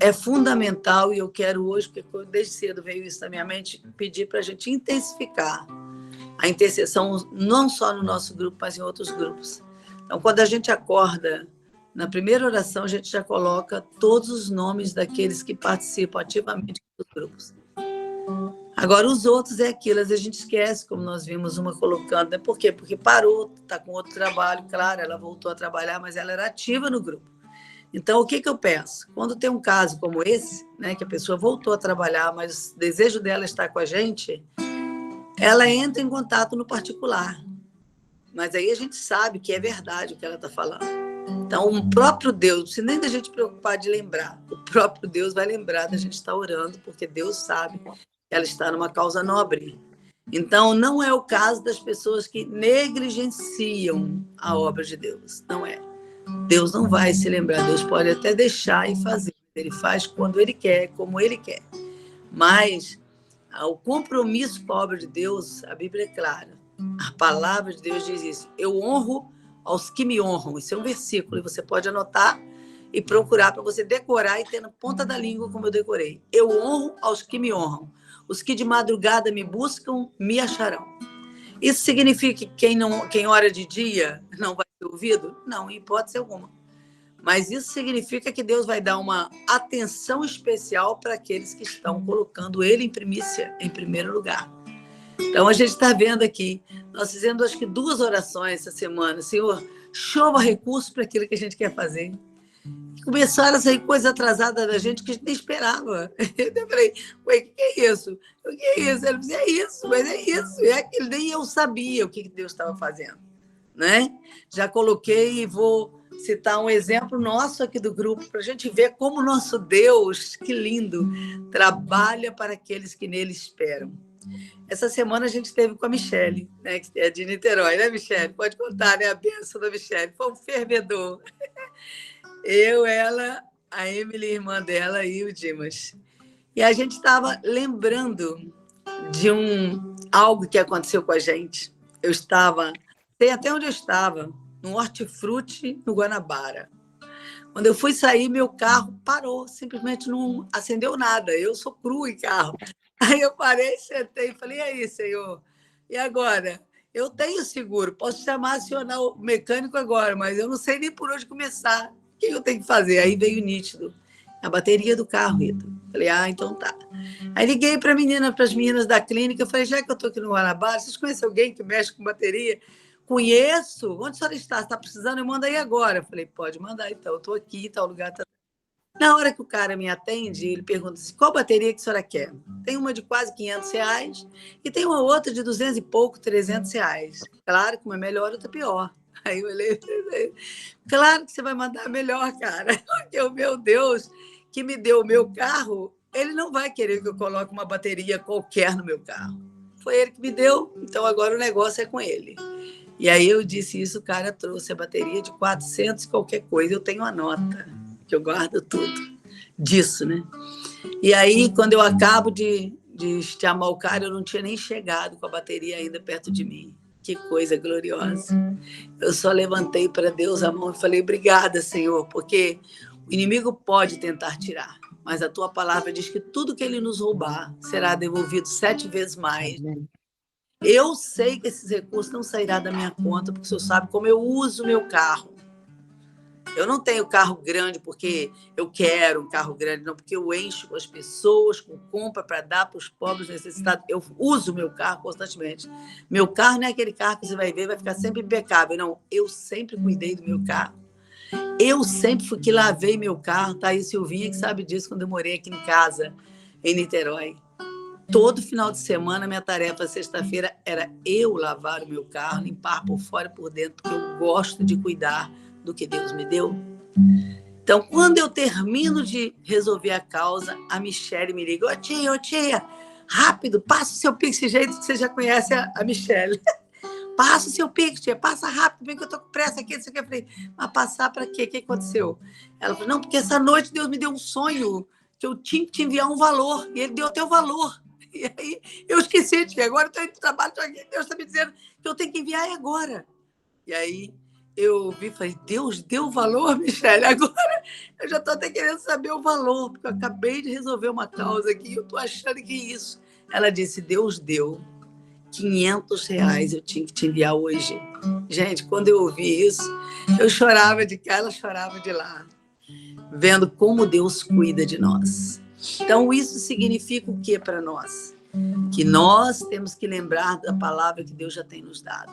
é fundamental, e eu quero hoje, porque desde cedo veio isso na minha mente, pedir para a gente intensificar a intercessão, não só no nosso grupo, mas em outros grupos. Então, quando a gente acorda, na primeira oração, a gente já coloca todos os nomes daqueles que participam ativamente dos grupos. Agora, os outros é aquilo, às vezes a gente esquece, como nós vimos uma colocando, né? Por quê? Porque parou, está com outro trabalho, claro, ela voltou a trabalhar, mas ela era ativa no grupo. Então, o que eu penso? Quando tem um caso como esse, né, que a pessoa voltou a trabalhar, mas o desejo dela é estar com a gente, ela entra em contato no particular. Mas aí a gente sabe que é verdade o que ela está falando. Então, o próprio Deus, não precisa nem da gente preocupar de lembrar, o próprio Deus vai lembrar da gente estar orando, porque Deus sabe ela está numa causa nobre. Então, não é o caso das pessoas que negligenciam a obra de Deus. Não é. Deus não vai se lembrar. Deus pode até deixar e fazer. Ele faz quando Ele quer, como Ele quer. Mas o compromisso com a obra de Deus, a Bíblia é clara. A palavra de Deus diz isso. Eu honro aos que me honram. Isso é um versículo, e você pode anotar e procurar para você decorar e ter na ponta da língua como eu decorei. Eu honro aos que me honram. Os que de madrugada me buscam, me acharão. Isso significa que quem ora de dia não vai ser ouvido? Não, em hipótese alguma. Mas isso significa que Deus vai dar uma atenção especial para aqueles que estão colocando Ele em primícia, em primeiro lugar. Então, a gente está vendo aqui, nós fizemos acho que 2 orações essa semana. Senhor, chova recursos para aquilo que a gente quer fazer. Começaram a sair coisas atrasadas da gente que a gente nem esperava. Eu falei, ué, o que é isso? O que é isso? Ele disse, é isso, mas é isso. É aquilo, nem eu sabia o que Deus estava fazendo. Né? Já coloquei e vou citar um exemplo nosso aqui do grupo, para a gente ver como o nosso Deus, que lindo, trabalha para aqueles que nele esperam. Essa semana a gente esteve com a Michele, né, que é de Niterói, né, Michele? Pode contar, né? A bênção da Michele. Foi um fervedor. Eu, ela, a Emily, irmã dela, e o Dimas. E a gente estava lembrando de algo que aconteceu com a gente. Eu estava, sei até onde eu estava, no Hortifruti, no Guanabara. Quando eu fui sair, meu carro parou, simplesmente não acendeu nada. Eu sou cru em carro. Aí eu parei, sentei e falei, e aí, senhor? E agora? Eu tenho seguro, posso chamar, acionar o mecânico agora, mas eu não sei nem por onde começar. O que eu tenho que fazer? Aí veio nítido. A bateria do carro, Rita. Falei, então tá. Aí liguei para as meninas da clínica, falei, já que eu estou aqui no Guanabara, vocês conhecem alguém que mexe com bateria? Conheço. Onde a senhora está? Você está precisando? Eu mando aí agora. Eu falei, pode mandar então, eu estou aqui, tal lugar. Tá... Na hora que o cara me atende, ele pergunta assim, qual bateria que a senhora quer? Tem uma de quase R$500 e tem uma outra de 200 e pouco, R$300. Claro que uma é melhor, outra pior. Aí eu olhei, claro que você vai mandar a melhor, cara. Porque o meu Deus, que me deu o meu carro, ele não vai querer que eu coloque uma bateria qualquer no meu carro. Foi ele que me deu, então agora o negócio é com ele. E aí eu disse isso, o cara trouxe a bateria de 400 qualquer coisa, eu tenho a nota, que eu guardo tudo disso, né? E aí, quando eu acabo de chamar o cara, eu não tinha nem chegado com a bateria ainda perto de mim. Que coisa gloriosa. Eu só levantei para Deus a mão e falei, obrigada, Senhor, porque o inimigo pode tentar tirar, mas a tua palavra diz que tudo que ele nos roubar será devolvido 7 vezes mais. Eu sei que esses recursos não sairão da minha conta, porque o Senhor sabe como eu uso o meu carro. Eu não tenho carro grande porque eu quero um carro grande, não, porque eu encho as pessoas com compra para dar para os pobres necessitados. Eu uso o meu carro constantemente. Meu carro não é aquele carro que você vai ver, vai ficar sempre impecável. Não, eu sempre cuidei do meu carro. Eu sempre fui que lavei meu carro. Tá aí Silvinha que sabe disso quando eu morei aqui em casa, em Niterói. Todo final de semana, minha tarefa sexta-feira era eu lavar o meu carro, limpar por fora e por dentro, porque eu gosto de cuidar do que Deus me deu. Então, quando eu termino de resolver a causa, a Michele me liga, ô tia, rápido, passa o seu Pix, esse jeito que você já conhece a Michele. Passa o seu Pix, tia, passa rápido, vem que eu tô com pressa aqui, isso aqui. Eu falei, mas passar para quê? O que aconteceu? Ela falou, não, porque essa noite Deus me deu um sonho que eu tinha que te enviar um valor, e ele deu até o valor. E aí eu esqueci, tia, agora eu estou indo de trabalho, Deus está me dizendo que eu tenho que enviar agora. E aí eu vi e falei, Deus deu valor, Michele, agora eu já estou até querendo saber o valor, porque eu acabei de resolver uma causa aqui e eu estou achando que é isso. Ela disse, Deus deu R$ 500, eu tinha que te enviar hoje. Gente, quando eu ouvi isso, eu chorava de cá, ela chorava de lá, vendo como Deus cuida de nós. Então, isso significa o que para nós? Que nós temos que lembrar da palavra que Deus já tem nos dado.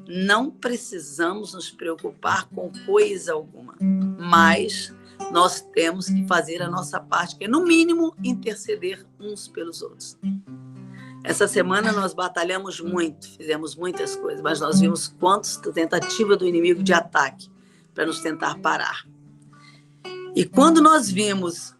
Não precisamos nos preocupar com coisa alguma, mas nós temos que fazer a nossa parte, que é, no mínimo, interceder uns pelos outros. Essa semana nós batalhamos muito, fizemos muitas coisas, mas nós vimos quantas tentativas do inimigo de ataque para nos tentar parar. E quando nós vimos,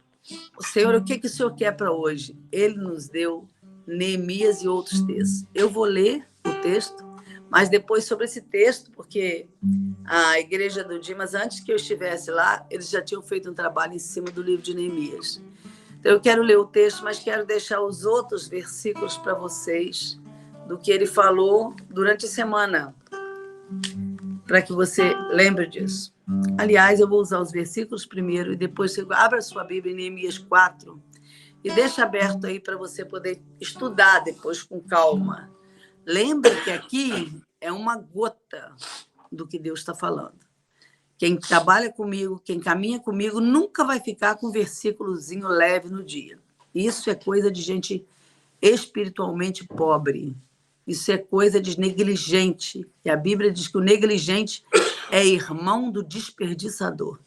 Senhor, o que o Senhor quer para hoje? Ele nos deu Neemias e outros textos. Eu vou ler o texto, mas depois sobre esse texto, porque a igreja do Dimas, antes que eu estivesse lá, eles já tinham feito um trabalho em cima do livro de Neemias. Então, eu quero ler o texto, mas quero deixar os outros versículos para vocês, do que ele falou durante a semana, para que você lembre disso. Aliás, eu vou usar os versículos primeiro e depois você abra a sua Bíblia em Neemias 4 e deixa aberto aí para você poder estudar depois com calma. Lembre que aqui é uma gota do que Deus está falando. Quem trabalha comigo, quem caminha comigo, nunca vai ficar com um versículozinho leve no dia. Isso é coisa de gente espiritualmente pobre. Isso é coisa de negligente. E a Bíblia diz que o negligente é irmão do desperdiçador.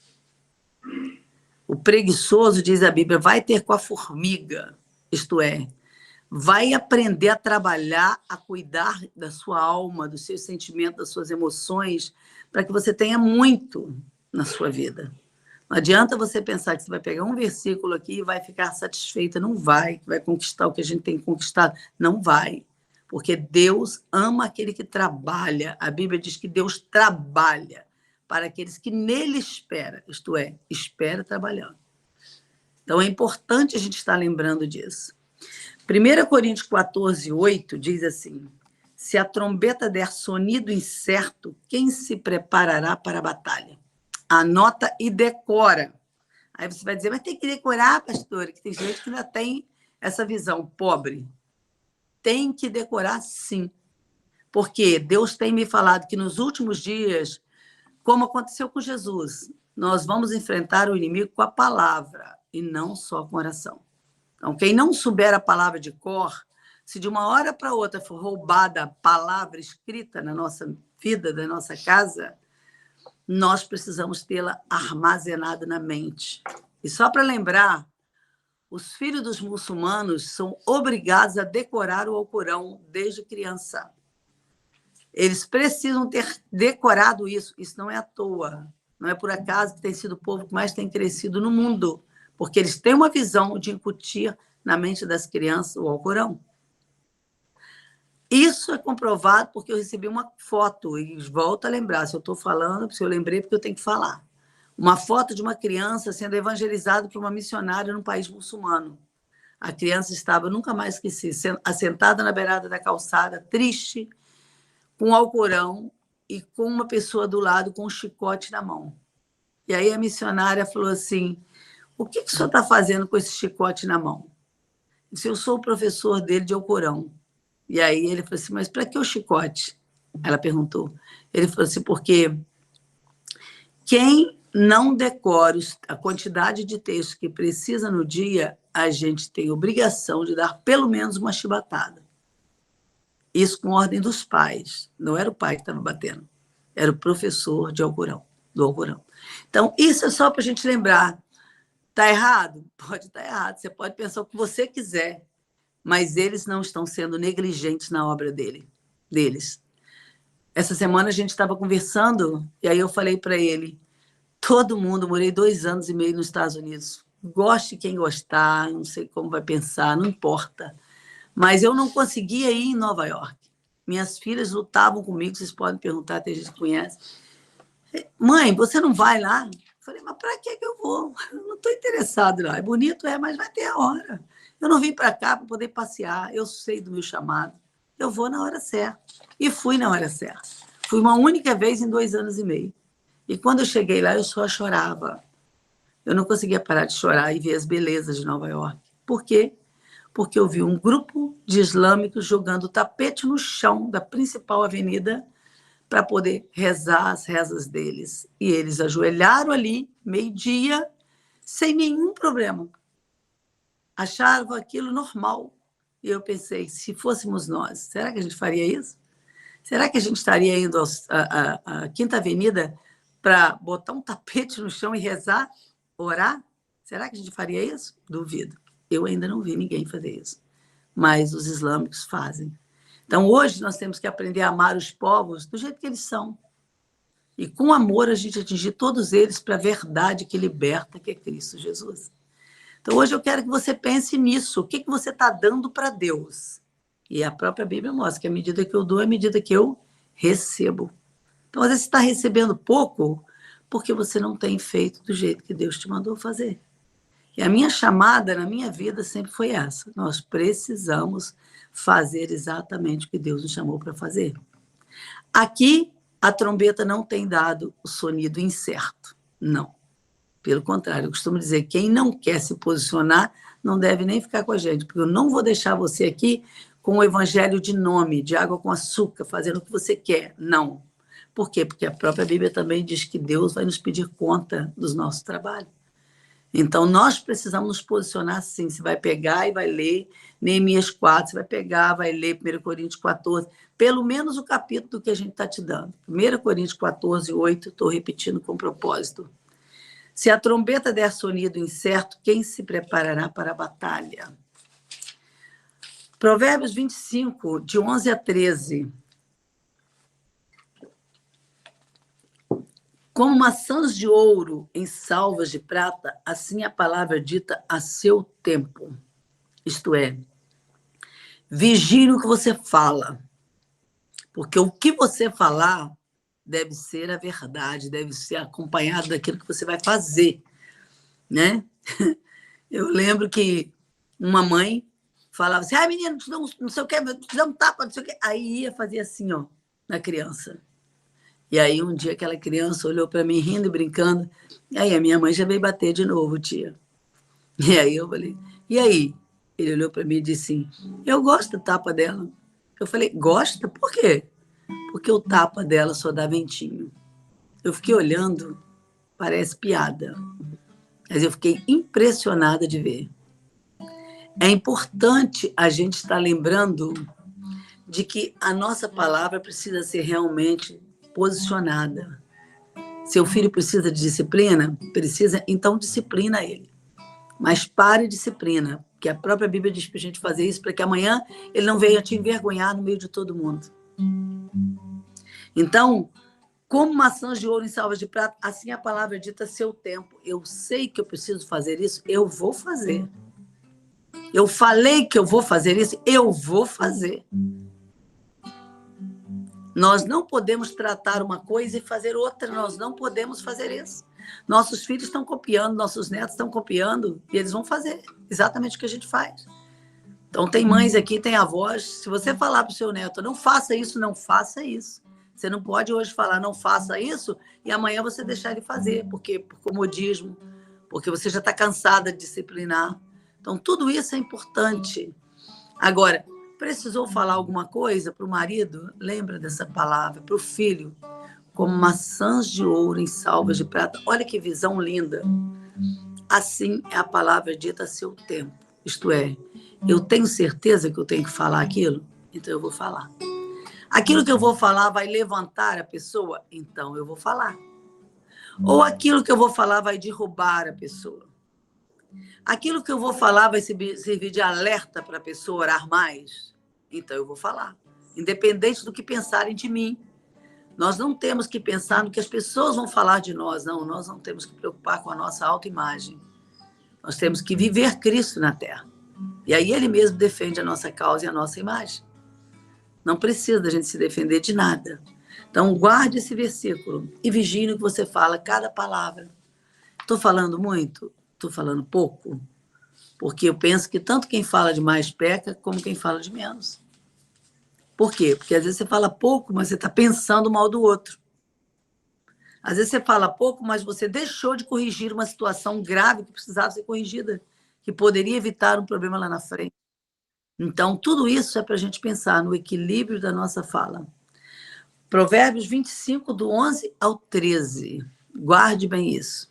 O preguiçoso, diz a Bíblia, vai ter com a formiga, isto é, vai aprender a trabalhar, a cuidar da sua alma, dos seus sentimentos, das suas emoções, para que você tenha muito na sua vida. Não adianta você pensar que você vai pegar um versículo aqui e vai ficar satisfeita. Não vai conquistar o que a gente tem conquistado. Não vai. Porque Deus ama aquele que trabalha. A Bíblia diz que Deus trabalha para aqueles que nele esperam. Isto é, espera trabalhando. Então, é importante a gente estar lembrando disso. 1 Coríntios 14, 8 diz assim, se a trombeta der sonido incerto, quem se preparará para a batalha? Anota e decora. Aí você vai dizer, mas tem que decorar, pastora, que tem gente que ainda tem essa visão pobre. Tem que decorar, sim. Porque Deus tem me falado que nos últimos dias, como aconteceu com Jesus, nós vamos enfrentar o inimigo com a palavra e não só com oração. Então, quem não souber a palavra de cor, se de uma hora para outra for roubada a palavra escrita na nossa vida, da nossa casa, nós precisamos tê-la armazenada na mente. E só para lembrar, os filhos dos muçulmanos são obrigados a decorar o Alcorão desde criança. Eles precisam ter decorado isso. Isso não é à toa. Não é por acaso que tem sido o povo que mais tem crescido no mundo, porque eles têm uma visão de incutir na mente das crianças o Alcorão. Isso é comprovado porque eu recebi uma foto, e volto a lembrar, se eu estou falando, se eu lembrei, porque eu tenho que falar. Uma foto de uma criança sendo evangelizada por uma missionária num país muçulmano. A criança estava, nunca mais esqueci, assentada na beirada da calçada, triste, com o Alcorão e com uma pessoa do lado com um chicote na mão. E aí a missionária falou assim, o que o senhor está fazendo com esse chicote na mão? Eu disse, eu sou o professor dele de Alcorão. E aí ele falou assim, mas para que o chicote? Ela perguntou. Ele falou assim, porque quem não decora a quantidade de texto que precisa no dia, a gente tem obrigação de dar pelo menos uma chibatada. Isso com ordem dos pais. Não era o pai que estava batendo, era o professor de Alcorão, do Alcorão. Então, isso é só para a gente lembrar. Está errado? Pode estar errado. Você pode pensar o que você quiser, mas eles não estão sendo negligentes na obra deles. Essa semana a gente estava conversando, e aí eu falei para ele, todo mundo, morei 2 anos e meio nos Estados Unidos, goste quem gostar, não sei como vai pensar, não importa, mas eu não conseguia ir em Nova York. Minhas filhas lutavam comigo, vocês podem perguntar, tem gente que conhece. Mãe, você não vai lá? Eu falei, mas para que eu vou? Eu não estou interessado lá. É bonito, mas vai ter a hora. Eu não vim para cá para poder passear, eu sei do meu chamado. Eu vou na hora certa. E fui na hora certa. Fui uma única vez em 2 anos e meio. E quando eu cheguei lá, eu só chorava. Eu não conseguia parar de chorar e ver as belezas de Nova York. Por quê? Porque eu vi um grupo de islâmicos jogando tapete no chão da principal avenida para poder rezar as rezas deles. E eles ajoelharam ali, meio-dia, sem nenhum problema. Achavam aquilo normal. E eu pensei, se fôssemos nós, será que a gente faria isso? Será que a gente estaria indo à Quinta Avenida para botar um tapete no chão e rezar, orar? Será que a gente faria isso? Duvido. Eu ainda não vi ninguém fazer isso. Mas os islâmicos fazem. Então, hoje, nós temos que aprender a amar os povos do jeito que eles são. E, com amor, a gente atingir todos eles para a verdade que liberta, que é Cristo Jesus. Então, hoje eu quero que você pense nisso. O que você está dando para Deus? E a própria Bíblia mostra que a medida que eu dou é a medida que eu recebo. Então, às vezes, você está recebendo pouco porque você não tem feito do jeito que Deus te mandou fazer. E a minha chamada na minha vida sempre foi essa. Nós precisamos fazer exatamente o que Deus nos chamou para fazer. Aqui, a trombeta não tem dado o sonido incerto. Não. Pelo contrário, eu costumo dizer, quem não quer se posicionar não deve nem ficar com a gente, porque eu não vou deixar você aqui com o evangelho de nome, de água com açúcar, fazendo o que você quer. Não. Por quê? Porque a própria Bíblia também diz que Deus vai nos pedir conta dos nossos trabalhos. Então, nós precisamos nos posicionar assim. Você vai pegar e vai ler Neemias 4, você vai pegar, vai ler 1 Coríntios 14, pelo menos o capítulo que a gente está te dando. 1 Coríntios 14, 8, estou repetindo com propósito. Se a trombeta der sonido incerto, quem se preparará para a batalha? Provérbios 25, de 11 a 13. Como maçãs de ouro em salvas de prata, assim a palavra dita a seu tempo. Isto é, vigie o que você fala, porque o que você falar deve ser a verdade, deve ser acompanhado daquilo que você vai fazer, né? Eu lembro que uma mãe falava assim, menino, te dá não sei o quê, te dá um tapa, não sei o quê. Aí ia fazer assim, ó, na criança. E aí um dia aquela criança olhou para mim rindo e brincando, e aí a minha mãe já veio bater de novo, tia. E aí eu falei, e aí? Ele olhou para mim e disse assim, eu gosto do tapa dela. Eu falei, gosta? Por quê? Porque o tapa dela só dá ventinho. Eu fiquei olhando, parece piada, mas eu fiquei impressionada de ver. É importante a gente estar lembrando de que a nossa palavra precisa ser realmente posicionada. Seu filho precisa de disciplina? Precisa, então disciplina ele. Mas pare e disciplina, porque a própria Bíblia diz para a gente fazer isso, para que amanhã ele não venha te envergonhar no meio de todo mundo. Então, como maçãs de ouro em salvas de prata, assim a palavra dita a seu tempo. Eu sei que eu preciso fazer isso, eu vou fazer. Eu falei que eu vou fazer isso, eu vou fazer. Nós não podemos tratar uma coisa e fazer outra, nós não podemos fazer isso. Nossos filhos estão copiando, nossos netos estão copiando, e eles vão fazer exatamente o que a gente faz. Então, tem mães aqui, tem avós, se você falar para o seu neto, não faça isso, não faça isso. Você não pode hoje falar, não faça isso, e amanhã você deixar ele fazer, porque por comodismo, porque você já está cansada de disciplinar. Então, tudo isso é importante. Agora, precisou falar alguma coisa para o marido? Lembra dessa palavra. Para o filho, como maçãs de ouro em salvas de prata. Olha que visão linda. Assim é a palavra dita a seu tempo. Isto é, eu tenho certeza que eu tenho que falar aquilo? Então eu vou falar. Aquilo que eu vou falar vai levantar a pessoa? Então eu vou falar. Ou aquilo que eu vou falar vai derrubar a pessoa? Aquilo que eu vou falar vai servir de alerta para a pessoa orar mais? Então eu vou falar. Independente do que pensarem de mim. Nós não temos que pensar no que as pessoas vão falar de nós, não. Nós não temos que preocupar com a nossa autoimagem. Nós temos que viver Cristo na Terra. E aí ele mesmo defende a nossa causa e a nossa imagem. Não precisa da gente se defender de nada. Então, guarde esse versículo e vigie no que você fala, cada palavra. Estou falando muito? Estou falando pouco? Porque eu penso que tanto quem fala demais peca, como quem fala de menos. Por quê? Porque às vezes você fala pouco, mas você está pensando mal do outro. Às vezes você fala pouco, mas você deixou de corrigir uma situação grave que precisava ser corrigida, que poderia evitar um problema lá na frente. Então, tudo isso é para a gente pensar no equilíbrio da nossa fala. Provérbios 25, do 11 ao 13. Guarde bem isso.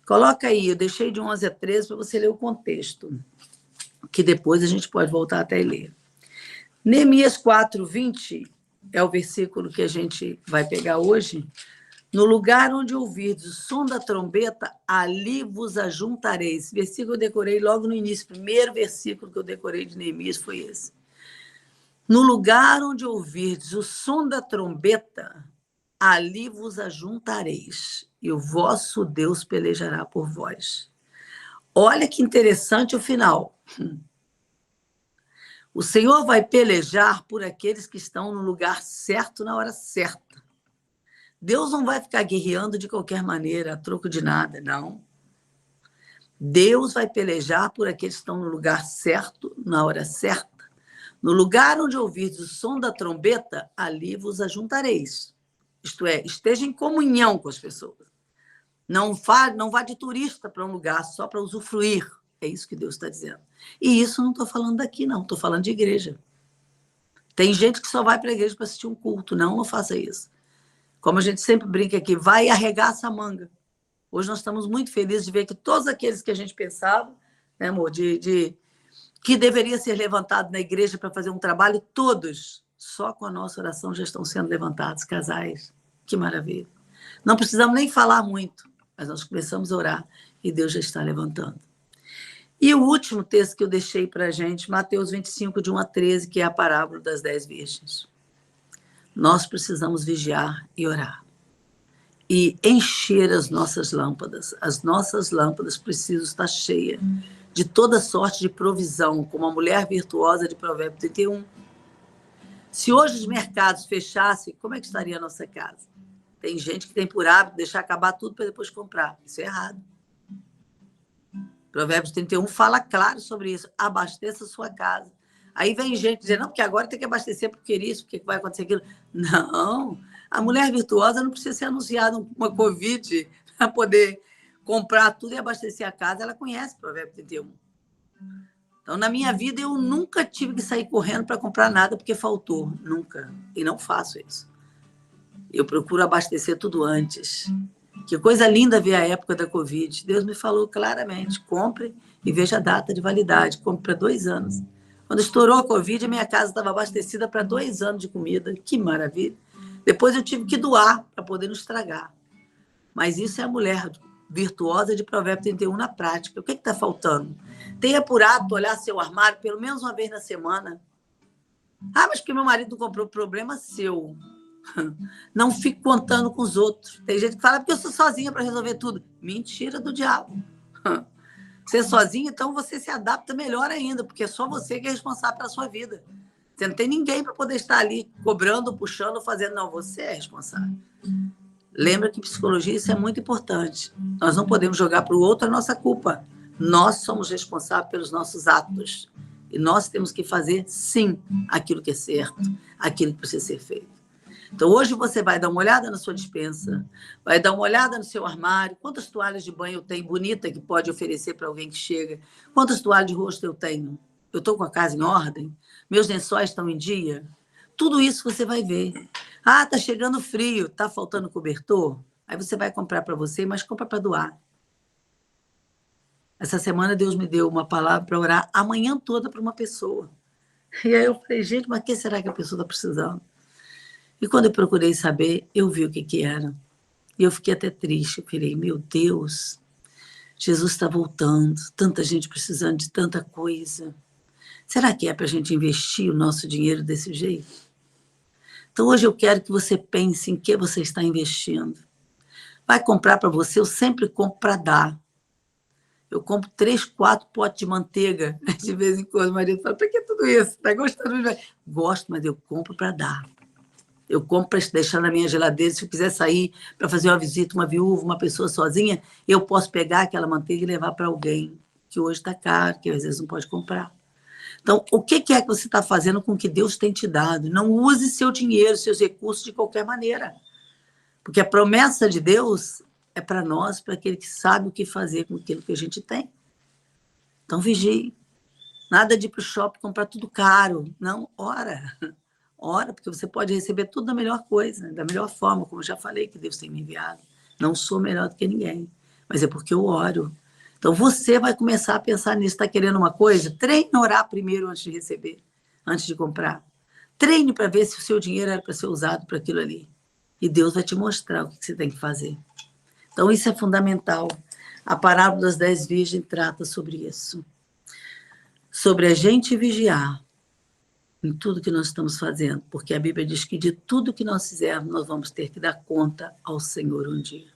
Coloca aí, eu deixei de 11 a 13 para você ler o contexto, que depois a gente pode voltar até e ler. Neemias 4, 20 é o versículo que a gente vai pegar hoje. No lugar onde ouvirdes o som da trombeta, ali vos ajuntarei. Esse versículo eu decorei logo no início. O primeiro versículo que eu decorei de Neemias foi esse. No lugar onde ouvirdes o som da trombeta, ali vos ajuntareis, e o vosso Deus pelejará por vós. Olha que interessante o final. O Senhor vai pelejar por aqueles que estão no lugar certo na hora certa. Deus não vai ficar guerreando de qualquer maneira, a troco de nada, não. Deus vai pelejar por aqueles que estão no lugar certo, na hora certa. No lugar onde ouvirdes o som da trombeta, ali vos ajuntareis. Isto é, esteja em comunhão com as pessoas. Não vá de turista para um lugar só para usufruir. É isso que Deus está dizendo. E isso não estou falando daqui, não. Estou falando de igreja. Tem gente que só vai para a igreja para assistir um culto. Não faça isso. Como a gente sempre brinca aqui, vai e arregaça a manga. Hoje nós estamos muito felizes de ver que todos aqueles que a gente pensava, né, amor, que deveria ser levantado na igreja para fazer um trabalho, todos, só com a nossa oração, já estão sendo levantados, casais. Que maravilha. Não precisamos nem falar muito, mas nós começamos a orar e Deus já está levantando. E o último texto que eu deixei para a gente, Mateus 25, de 1 a 13, que é a parábola das 10 virgens. Nós precisamos vigiar e orar. E encher as nossas lâmpadas. As nossas lâmpadas precisam estar cheias de toda sorte de provisão, como a mulher virtuosa de Provérbios 31. Se hoje os mercados fechassem, como é que estaria a nossa casa? Tem gente que tem por hábito deixar acabar tudo para depois comprar. Isso é errado. Provérbios 31 fala claro sobre isso. Abasteça a sua casa. Aí vem gente dizer, não, porque agora tem que abastecer porque isso, porque vai acontecer aquilo. Não, a mulher virtuosa não precisa ser anunciada uma Covid para poder comprar tudo e abastecer a casa. Ela conhece Provérbio 31. Então, na minha vida, eu nunca tive que sair correndo para comprar nada porque faltou. Nunca. E não faço isso. Eu procuro abastecer tudo antes. Que coisa linda ver a época da Covid. Deus me falou claramente, compre e veja a data de validade. Compre para 2 anos. Quando estourou a Covid, a minha casa estava abastecida para 2 anos de comida. Que maravilha. Depois eu tive que doar para poder não estragar. Mas isso é a mulher virtuosa de Provérbio 31 na prática. O que está faltando? Tenha por hábito olhar seu armário pelo menos uma vez na semana. Ah, mas porque meu marido não comprou, problema seu. Não fique contando com os outros. Tem gente que fala porque eu sou sozinha para resolver tudo. Mentira do diabo. Ser sozinha, então você se adapta melhor ainda, porque é só você que é responsável pela sua vida. Você não tem ninguém para poder estar ali cobrando, puxando, fazendo. Não, você é responsável. Lembra que psicologia isso é muito importante. Nós não podemos jogar para o outro a nossa culpa. Nós somos responsáveis pelos nossos atos. E nós temos que fazer, sim, aquilo que é certo, aquilo que precisa ser feito. Então, hoje você vai dar uma olhada na sua despensa, vai dar uma olhada no seu armário, quantas toalhas de banho eu tenho bonita que pode oferecer para alguém que chega, quantas toalhas de rosto eu tenho, eu estou com a casa em ordem, meus lençóis estão em dia, tudo isso você vai ver. Ah, está chegando frio, está faltando cobertor? Aí você vai comprar para você, mas compra para doar. Essa semana Deus me deu uma palavra para orar a manhã toda para uma pessoa. E aí eu falei, gente, mas o que será que a pessoa está precisando? E quando eu procurei saber, eu vi o que era. E eu fiquei até triste. Eu falei, meu Deus, Jesus está voltando, tanta gente precisando de tanta coisa. Será que é para a gente investir o nosso dinheiro desse jeito? Então, hoje eu quero que você pense em que você está investindo. Vai comprar para você, eu sempre compro para dar. Eu compro 3, 4 potes de manteiga. De vez em quando o marido fala, para que tudo isso? Está gostando? Gosto, mas eu compro para dar. Eu compro para deixar na minha geladeira. Se eu quiser sair para fazer uma visita, uma viúva, uma pessoa sozinha, eu posso pegar aquela manteiga e levar para alguém, que hoje está caro, que às vezes não pode comprar. Então, o que é que você está fazendo com o que Deus tem te dado? Não use seu dinheiro, seus recursos de qualquer maneira. Porque a promessa de Deus é para nós, para aquele que sabe o que fazer com aquilo que a gente tem. Então, vigie. Nada de ir para o shopping comprar tudo caro. Não, ora. Ora, porque você pode receber tudo da melhor coisa, da melhor forma, como eu já falei que Deus tem me enviado. Não sou melhor do que ninguém, mas é porque eu oro. Então, você vai começar a pensar nisso. Está querendo uma coisa? Treine a orar primeiro antes de receber, antes de comprar. Treine para ver se o seu dinheiro era para ser usado para aquilo ali. E Deus vai te mostrar o que você tem que fazer. Então, isso é fundamental. A parábola das 10 virgens trata sobre isso. Sobre a gente vigiar em tudo que nós estamos fazendo, porque a Bíblia diz que de tudo que nós fizermos, nós vamos ter que dar conta ao Senhor um dia.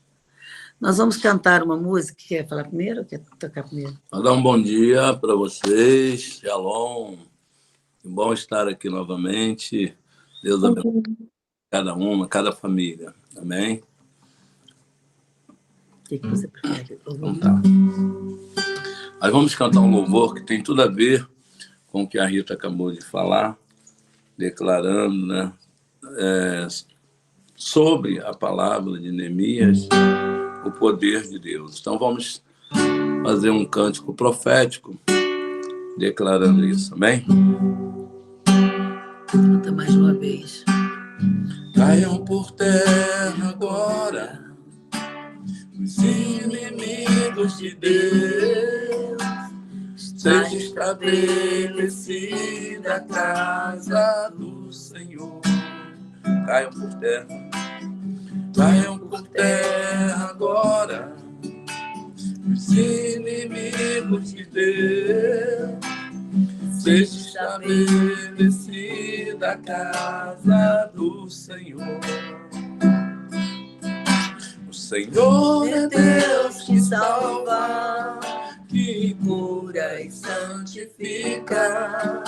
Nós vamos cantar uma música. Quer falar primeiro ou quer tocar primeiro? Vou dar um bom dia para vocês. Shalom. Bom estar aqui novamente. Deus abençoe cada uma, cada família. Amém? O que você prefere? Então tá. Nós vamos cantar um louvor que tem tudo a ver com o que a Rita acabou de falar, declarando, né, sobre a palavra de Neemias, o poder de Deus. Então vamos fazer um cântico profético declarando isso, amém? Canta mais uma vez. Caiam por terra agora os inimigos de Deus, seja estabelecida a casa do Senhor. Caiam por terra agora os inimigos de Deus, seja estabelecida a casa do Senhor. O Senhor é Deus que salva, que cura e santifica.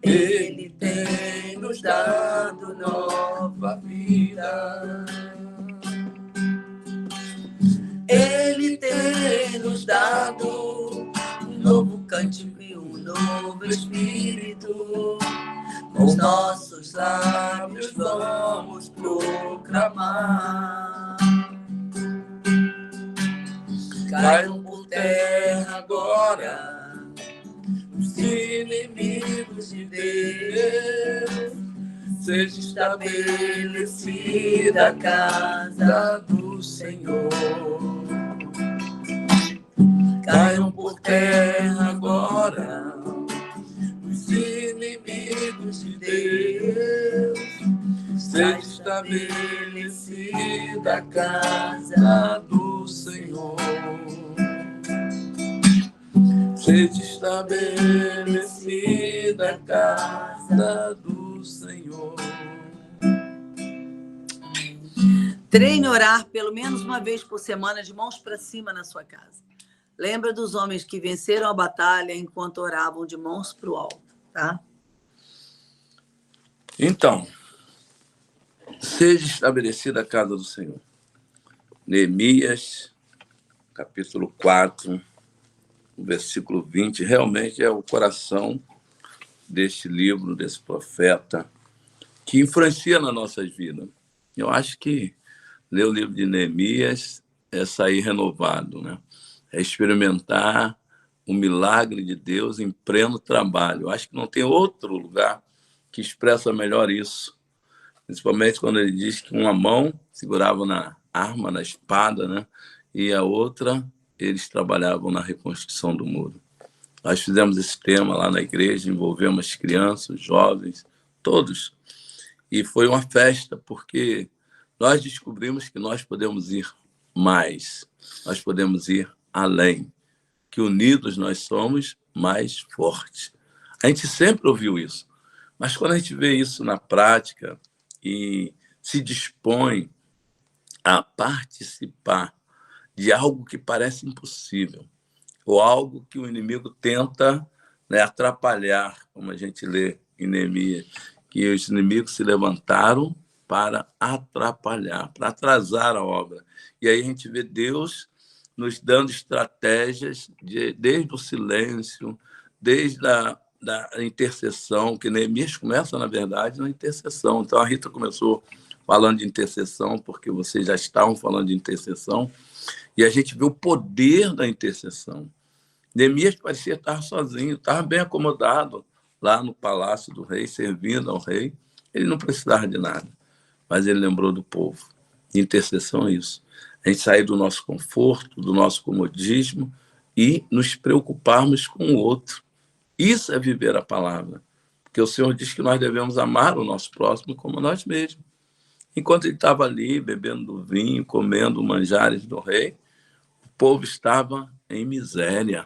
Ele tem nos dado nova vida. Ele tem nos dado um novo cântico e um novo espírito. Com os nossos lábios vamos proclamar. Caiam por terra agora os inimigos de Deus, seja estabelecida a casa do Senhor. Caiam por terra agora os inimigos de Deus, seja estabelecida a casa do Senhor. Seja estabelecida a casa do Senhor. Treine orar pelo menos uma vez por semana, de mãos para cima na sua casa. Lembra dos homens que venceram a batalha enquanto oravam de mãos para o alto, tá? Então, seja estabelecida a casa do Senhor. Neemias, capítulo 4, versículo 20, realmente é o coração deste livro, desse profeta, que influencia nas nossas vidas. Eu acho que ler o livro de Neemias é sair renovado, né? É experimentar o milagre de Deus em pleno trabalho. Eu acho que não tem outro lugar que expressa melhor isso, principalmente quando ele diz que uma mão segurava na arma, na espada, né? E a outra, eles trabalhavam na reconstrução do muro. Nós fizemos esse tema lá na igreja, envolvemos as crianças, os jovens, todos. E foi uma festa, porque nós descobrimos que nós podemos ir mais, nós podemos ir além, que unidos nós somos mais fortes. A gente sempre ouviu isso, mas quando a gente vê isso na prática e se dispõe a participar de algo que parece impossível, ou algo que o inimigo tenta, né, atrapalhar, como a gente lê em Neemias, que os inimigos se levantaram para atrapalhar, para atrasar a obra. E aí a gente vê Deus nos dando estratégias, desde o silêncio, desde da intercessão, que Neemias começa, na verdade, na intercessão. Então, a Rita começou falando de intercessão, porque vocês já estavam falando de intercessão, e a gente vê o poder da intercessão. Neemias parecia estar sozinho, estava bem acomodado lá no palácio do rei, servindo ao rei. Ele não precisava de nada, mas ele lembrou do povo. Intercessão é isso. A gente sair do nosso conforto, do nosso comodismo e nos preocuparmos com o outro. Isso é viver a palavra. Porque o Senhor diz que nós devemos amar o nosso próximo como nós mesmos. Enquanto ele estava ali, bebendo do vinho, comendo manjares do rei, o povo estava em miséria.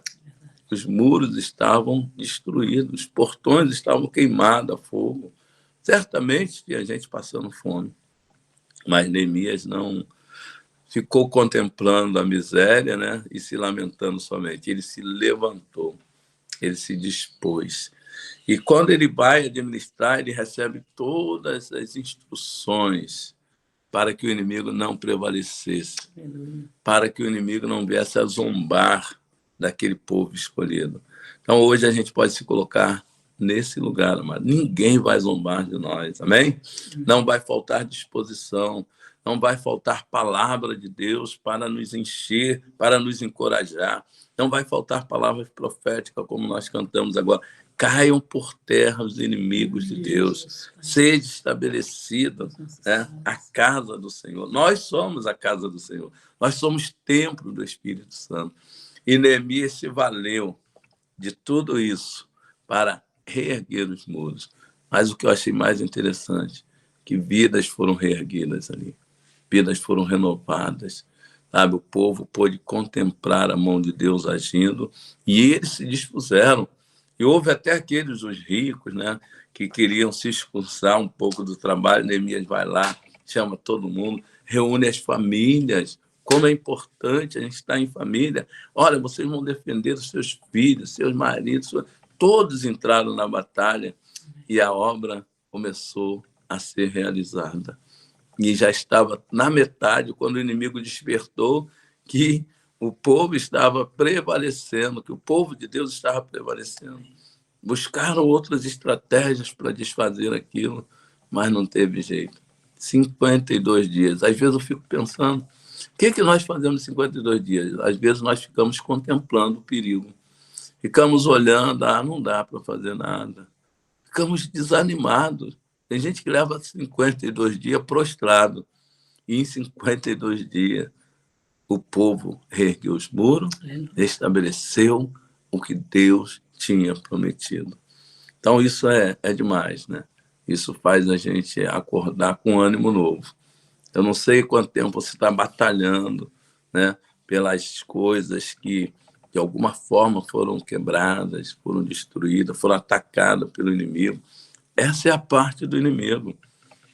Os muros estavam destruídos, os portões estavam queimados a fogo. Certamente tinha gente passando fome. Mas Neemias não ficou contemplando a miséria, né, e se lamentando somente. Ele se levantou, ele se dispôs. E quando ele vai administrar, ele recebe todas as instruções para que o inimigo não prevalecesse, para que o inimigo não viesse a zombar daquele povo escolhido. Então, hoje a gente pode se colocar nesse lugar, amado. Ninguém vai zombar de nós, amém? Não vai faltar disposição, não vai faltar palavra de Deus para nos encher, para nos encorajar. Não vai faltar palavras proféticas, como nós cantamos agora. Caiam por terra os inimigos de Deus. Seja estabelecida, né, a casa do Senhor. Nós somos a casa do Senhor. Nós somos templo do Espírito Santo. E Neemias se valeu de tudo isso para reerguer os muros. Mas o que eu achei mais interessante, que vidas foram reerguidas ali. Vidas foram renovadas. Sabe? O povo pôde contemplar a mão de Deus agindo e eles se dispuseram. E houve até aqueles, os ricos, né, que queriam se expulsar um pouco do trabalho. Neemias vai lá, chama todo mundo, reúne as famílias. Como é importante a gente estar em família. Olha, vocês vão defender os seus filhos, seus maridos. Todos entraram na batalha e a obra começou a ser realizada. E já estava na metade, quando o inimigo despertou, que o povo estava prevalecendo, que o povo de Deus estava prevalecendo. Buscaram outras estratégias para desfazer aquilo, mas não teve jeito. 52 dias. Às vezes eu fico pensando, o que nós fazemos em 52 dias? Às vezes nós ficamos contemplando o perigo. Ficamos olhando, não dá para fazer nada. Ficamos desanimados. Tem gente que leva 52 dias prostrado. E em 52 dias, o povo reergueu os muros, estabeleceu o que Deus tinha prometido. Então, isso é demais, né? Isso faz a gente acordar com ânimo novo. Eu não sei quanto tempo você está batalhando, né, pelas coisas que, de alguma forma, foram quebradas, foram destruídas, foram atacadas pelo inimigo. Essa é a parte do inimigo.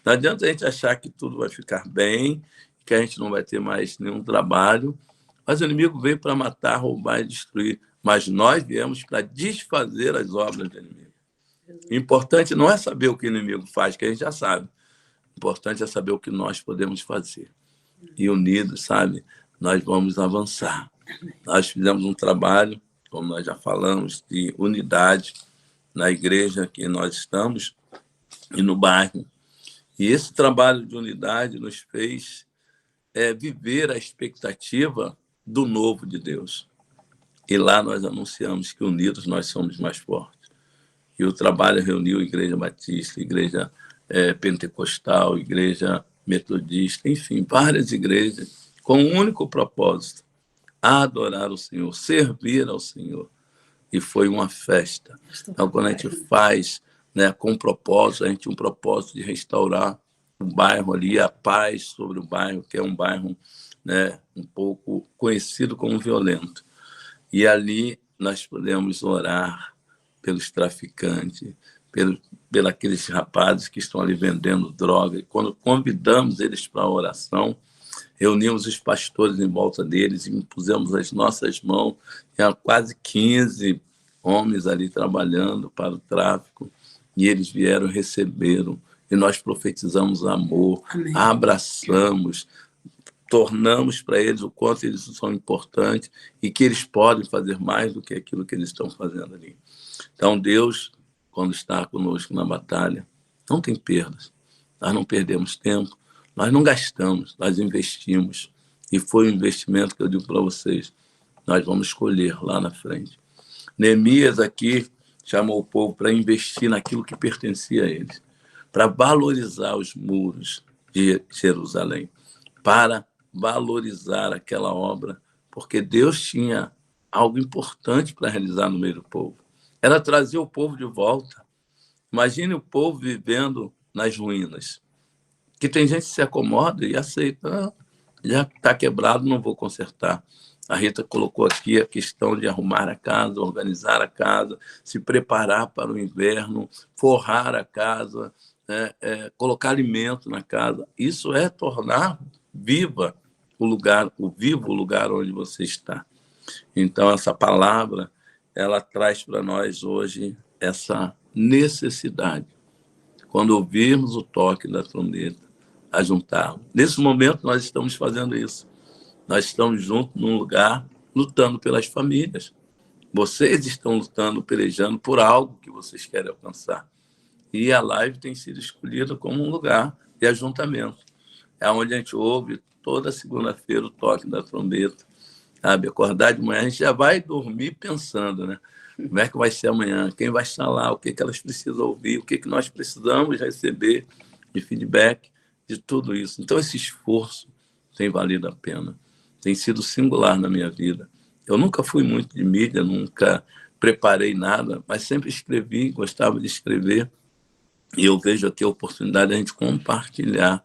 Não adianta a gente achar que tudo vai ficar bem, que a gente não vai ter mais nenhum trabalho, mas o inimigo veio para matar, roubar e destruir. Mas nós viemos para desfazer as obras do inimigo. O importante não é saber o que o inimigo faz, que a gente já sabe. O importante é saber o que nós podemos fazer. E unidos, sabe, nós vamos avançar. Nós fizemos um trabalho, como nós já falamos, de unidade na igreja que nós estamos e no bairro. E esse trabalho de unidade nos fez viver a expectativa do novo de Deus. E lá nós anunciamos que unidos nós somos mais fortes. E o trabalho reuniu a Igreja Batista, a Igreja Pentecostal, a Igreja Metodista, enfim, várias igrejas, com um único propósito: adorar o Senhor, servir ao Senhor. E foi uma festa. Então, quando a gente faz, né, com propósito, a gente tem um propósito de restaurar o bairro ali, a paz sobre o bairro, que é um bairro, né, um pouco conhecido como violento. E ali nós podemos orar pelos traficantes, pelos aqueles rapazes que estão ali vendendo droga. E quando convidamos eles para a oração, reunimos os pastores em volta deles e impusemos as nossas mãos. Tinha quase 15 homens ali trabalhando para o tráfico. E eles vieram, receberam. E nós profetizamos amor, abraçamos, tornamos para eles o quanto eles são importantes e que eles podem fazer mais do que aquilo que eles estão fazendo ali. Então, Deus, quando está conosco na batalha, não tem perdas. Nós não perdemos tempo, nós não gastamos, nós investimos. E foi um investimento que eu digo para vocês, nós vamos escolher lá na frente. Neemias aqui chamou o povo para investir naquilo que pertencia a eles, para valorizar os muros de Jerusalém, para valorizar aquela obra, porque Deus tinha algo importante para realizar no meio do povo. Era trazer o povo de volta. Imagine o povo vivendo nas ruínas, que tem gente que se acomoda e aceita, já está quebrado, não vou consertar. A Rita colocou aqui a questão de arrumar a casa, organizar a casa, se preparar para o inverno, forrar a casa, colocar alimento na casa. Isso é tornar viva o vivo lugar onde você está. Então, essa palavra, ela traz para nós hoje essa necessidade. Quando ouvirmos o toque da trombeta, ajuntarmos. Nesse momento, nós estamos fazendo isso. Nós estamos juntos num lugar, lutando pelas famílias. Vocês estão lutando, pelejando por algo que vocês querem alcançar. E a live tem sido escolhida como um lugar de ajuntamento. É onde a gente ouve toda segunda-feira o toque da trombeta. Sabe? Acordar de manhã, a gente já vai dormir pensando, né? Como é que vai ser amanhã? Quem vai estar lá? O que elas precisam ouvir? O que nós precisamos receber de feedback de tudo isso? Então, esse esforço tem valido a pena. Tem sido singular na minha vida. Eu nunca fui muito de mídia, nunca preparei nada, mas sempre escrevi, gostava de escrever. E eu vejo aqui a oportunidade de a gente compartilhar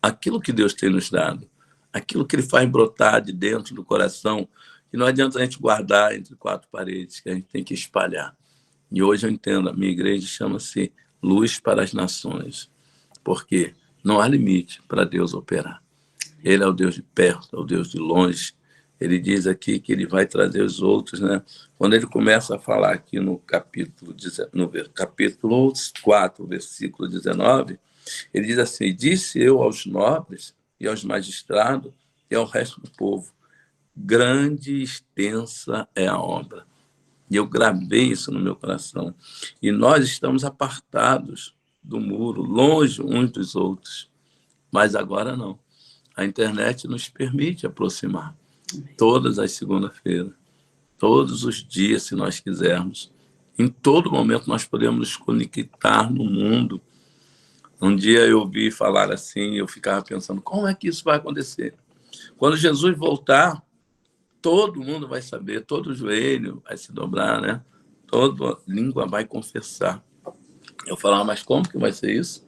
aquilo que Deus tem nos dado, aquilo que Ele faz brotar de dentro do coração, e não adianta a gente guardar entre quatro paredes, que a gente tem que espalhar. E hoje eu entendo, a minha igreja chama-se Luz para as Nações, porque não há limite para Deus operar. Ele é o Deus de perto, é o Deus de longe. Ele diz aqui que Ele vai trazer os outros, né? Quando ele começa a falar aqui no capítulo 4, versículo 19, ele diz assim: disse eu aos nobres e aos magistrados e ao resto do povo, grande e extensa é a obra. E eu gravei isso no meu coração. E nós estamos apartados do muro, longe uns dos outros. Mas agora não. A internet nos permite aproximar. Todas as segundas-feiras, todos os dias, se nós quisermos. Em todo momento nós podemos nos conectar no mundo. Um dia eu ouvi falar assim, eu ficava pensando, como é que isso vai acontecer? Quando Jesus voltar, todo mundo vai saber, todo joelho vai se dobrar, né? Toda língua vai confessar. Eu falava, mas como que vai ser isso?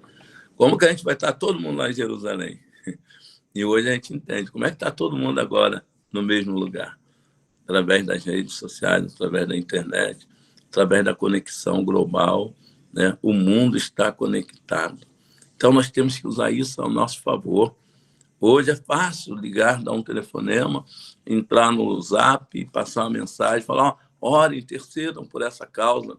Como que a gente vai estar todo mundo lá em Jerusalém? E hoje a gente entende. Como é que está todo mundo agora no mesmo lugar? Através das redes sociais, através da internet, através da conexão global, né? O mundo está conectado. Então, nós temos que usar isso ao nosso favor. Hoje é fácil ligar, dar um telefonema, entrar no Zap, passar uma mensagem, falar, orem, intercedam por essa causa.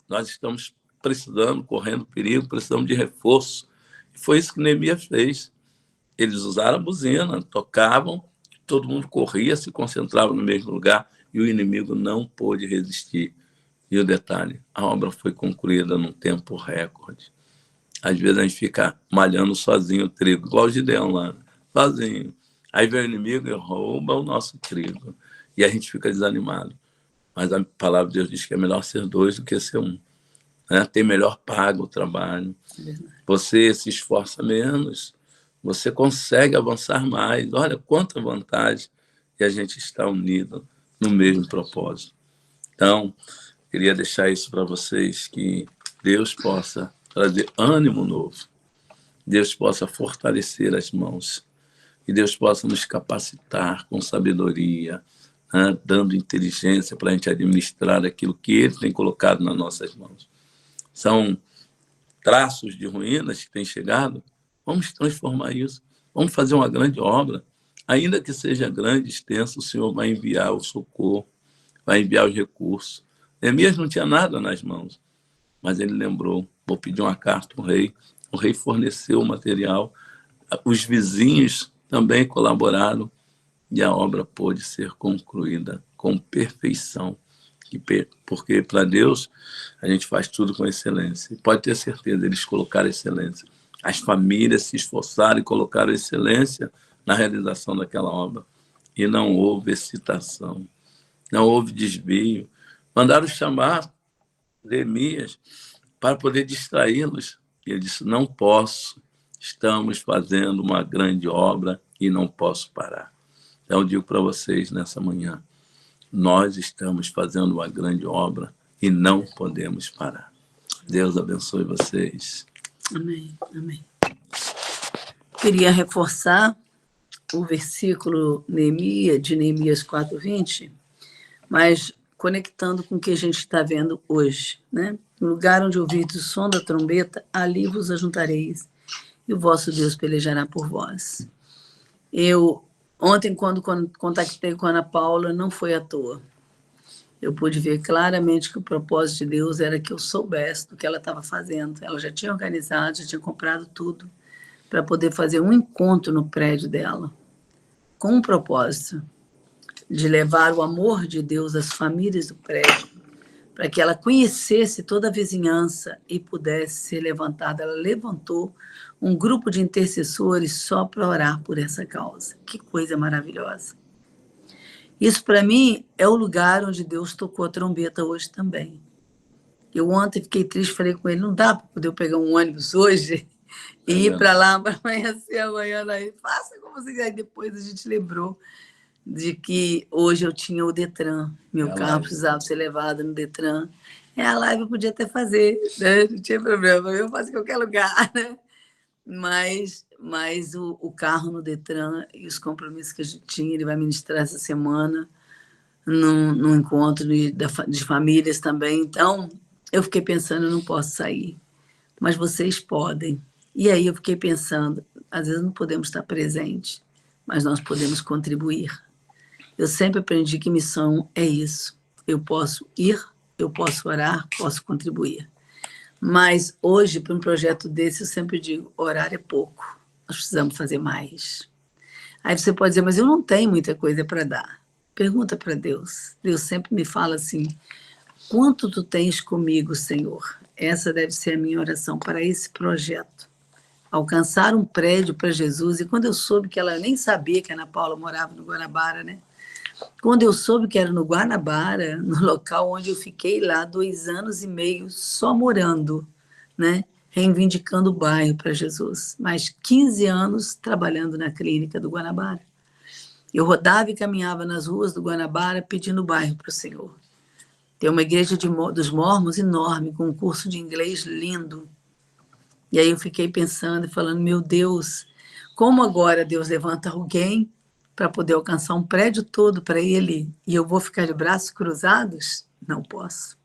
Nós estamos precisando, correndo perigo, precisamos de reforço. E foi isso que Neemias fez. Eles usaram a buzina, tocavam, todo mundo corria, se concentrava no mesmo lugar e o inimigo não pôde resistir. E o detalhe, a obra foi concluída num tempo recorde. Às vezes a gente fica malhando sozinho o trigo, igual o Gideão lá, sozinho. Aí vem o inimigo e rouba o nosso trigo. E a gente fica desanimado. Mas a palavra de Deus diz que é melhor ser dois do que ser um. Né? Tem melhor pago o trabalho. Você se esforça menos, você consegue avançar mais. Olha quanta vantagem que a gente está unido no mesmo propósito. Então, queria deixar isso para vocês, que Deus possa trazer ânimo novo, Deus possa fortalecer as mãos, que Deus possa nos capacitar com sabedoria, né, dando inteligência para a gente administrar aquilo que Ele tem colocado nas nossas mãos. São traços de ruínas que têm chegado, vamos transformar isso, vamos fazer uma grande obra, ainda que seja grande, extensa, o Senhor vai enviar o socorro, vai enviar os recursos. Neemias não tinha nada nas mãos, mas ele lembrou, vou pedir uma carta ao rei, o rei forneceu o material, os vizinhos também colaboraram e a obra pôde ser concluída com perfeição. Porque para Deus a gente faz tudo com excelência. E pode ter certeza, eles colocaram excelência. As famílias se esforçaram e colocaram excelência na realização daquela obra. E não houve excitação, não houve desvio. Mandaram chamar Neemias para poder distraí-los. E ele disse, não posso, estamos fazendo uma grande obra e não posso parar. Então, eu digo para vocês nessa manhã, nós estamos fazendo uma grande obra e não podemos parar. Deus abençoe vocês. Amém, amém. Queria reforçar o versículo de Neemias 4:20, mas conectando com o que a gente está vendo hoje, né? No lugar onde ouvides o som da trombeta, ali vos ajuntareis, e o vosso Deus pelejará por vós. Ontem, quando contactei com a Ana Paula, não foi à toa. Eu pude ver claramente que o propósito de Deus era que eu soubesse do que ela estava fazendo. Ela já tinha organizado, já tinha comprado tudo para poder fazer um encontro no prédio dela, com um propósito de levar o amor de Deus às famílias do prédio, para que ela conhecesse toda a vizinhança e pudesse ser levantada. Ela levantou um grupo de intercessores só para orar por essa causa. Que coisa maravilhosa. Isso, para mim, é o lugar onde Deus tocou a trombeta hoje também. Eu ontem fiquei triste, falei com ele, não dá para poder pegar um ônibus hoje e ir para lá para amanhecer amanhã. Daí, faça como você quiser. Depois a gente lembrou de que hoje eu tinha o Detran. Meu carro precisava ser levado no Detran. A live eu podia até fazer, né? Não tinha problema, eu faço em qualquer lugar, né? Mas o carro no Detran e os compromissos que a gente tinha, ele vai ministrar essa semana num encontro de famílias também. Então, eu fiquei pensando, eu não posso sair, mas vocês podem. E aí eu fiquei pensando, às vezes não podemos estar presentes, mas nós podemos contribuir. Eu sempre aprendi que missão é isso. Eu posso ir, eu posso orar, posso contribuir. Mas hoje, para um projeto desse, eu sempre digo, orar é pouco. Nós precisamos fazer mais. Aí você pode dizer, mas eu não tenho muita coisa para dar. Pergunta para Deus. Deus sempre me fala assim, quanto tu tens comigo, Senhor? Essa deve ser a minha oração para esse projeto. Alcançar um prédio para Jesus. E quando eu soube que ela nem sabia que a Ana Paula morava no Guanabara, né? Quando eu soube que era no Guanabara, no local onde eu fiquei lá 2 anos e meio só morando, né? Reivindicando o bairro para Jesus. Mais 15 anos trabalhando na clínica do Guanabara. Eu rodava e caminhava nas ruas do Guanabara pedindo o bairro para o Senhor. Tem uma igreja dos Mormons enorme, com um curso de inglês lindo. E aí eu fiquei pensando e falando, meu Deus, como agora Deus levanta alguém para poder alcançar um prédio todo para ele e eu vou ficar de braços cruzados? Não posso.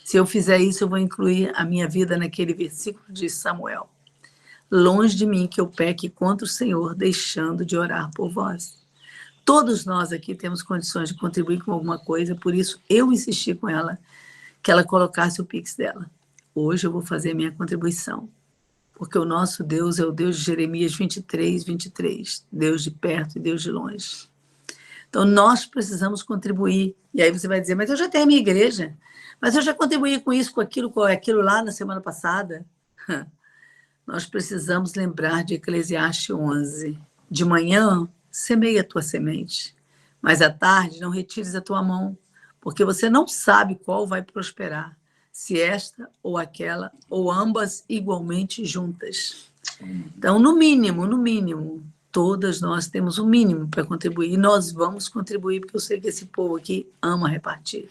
Se eu fizer isso, eu vou incluir a minha vida naquele versículo de Samuel. Longe de mim que eu peque contra o Senhor, deixando de orar por vós. Todos nós aqui temos condições de contribuir com alguma coisa, por isso eu insisti com ela que ela colocasse o Pix dela. Hoje eu vou fazer a minha contribuição. Porque o nosso Deus é o Deus de Jeremias 23, Deus de perto e Deus de longe. Então, nós precisamos contribuir. E aí você vai dizer, mas eu já tenho a minha igreja, mas eu já contribuí com isso, com aquilo lá na semana passada. Nós precisamos lembrar de Eclesiastes 11. De manhã, semeia a tua semente, mas à tarde não retires a tua mão, porque você não sabe qual vai prosperar. Se esta ou aquela, ou ambas igualmente juntas. Então, no mínimo, todas nós temos o mínimo para contribuir. E nós vamos contribuir, porque eu sei que esse povo aqui ama repartir.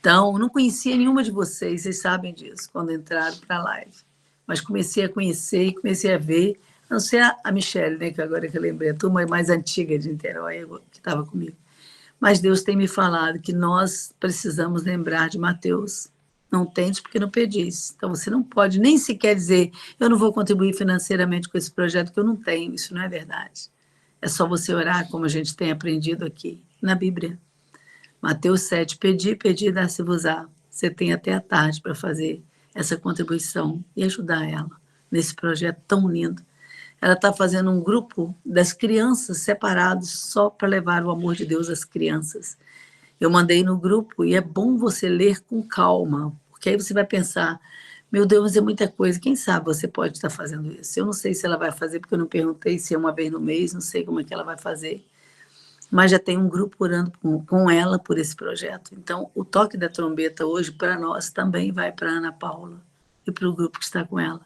Então, não conhecia nenhuma de vocês sabem disso, quando entraram para a live. Mas comecei a conhecer e comecei a ver, a não ser a Michelle, né, que agora que eu lembrei, a turma mais antiga de Niterói, que estava comigo. Mas Deus tem me falado que nós precisamos lembrar de Mateus. Não tendes porque não pedis. Então, você não pode nem sequer dizer eu não vou contribuir financeiramente com esse projeto que eu não tenho. Isso não é verdade. É só você orar, como a gente tem aprendido aqui na Bíblia. Mateus 7, pedi, dar-se-vos-á. Você tem até a tarde para fazer essa contribuição e ajudar ela nesse projeto tão lindo. ela está fazendo um grupo das crianças separados só para levar o amor de Deus às crianças. Eu mandei no grupo e é bom você ler com calma, porque aí você vai pensar, meu Deus, mas é muita coisa, quem sabe você pode estar fazendo isso. Eu não sei se ela vai fazer, porque eu não perguntei se é uma vez no mês, não sei como é que ela vai fazer, mas já tem um grupo orando com ela por esse projeto. Então, o toque da trombeta hoje, para nós, também vai para a Ana Paula e para o grupo que está com ela.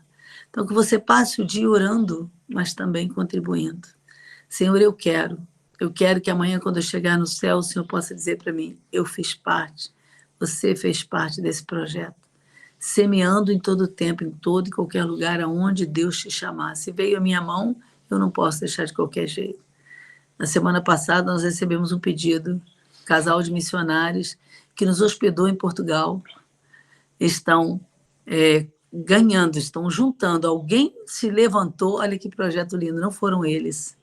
Então, que você passe o dia orando, mas também contribuindo. Senhor, eu quero que amanhã, quando eu chegar no céu, o Senhor possa dizer para mim, eu fiz parte, você fez parte desse projeto, semeando em todo tempo, em todo e qualquer lugar aonde Deus te chamar. Se veio a minha mão, eu não posso deixar de qualquer jeito. Na semana passada, nós recebemos um pedido, casal de missionários que nos hospedou em Portugal, estão ganhando, estão juntando. Alguém se levantou, olha que projeto lindo, não foram eles,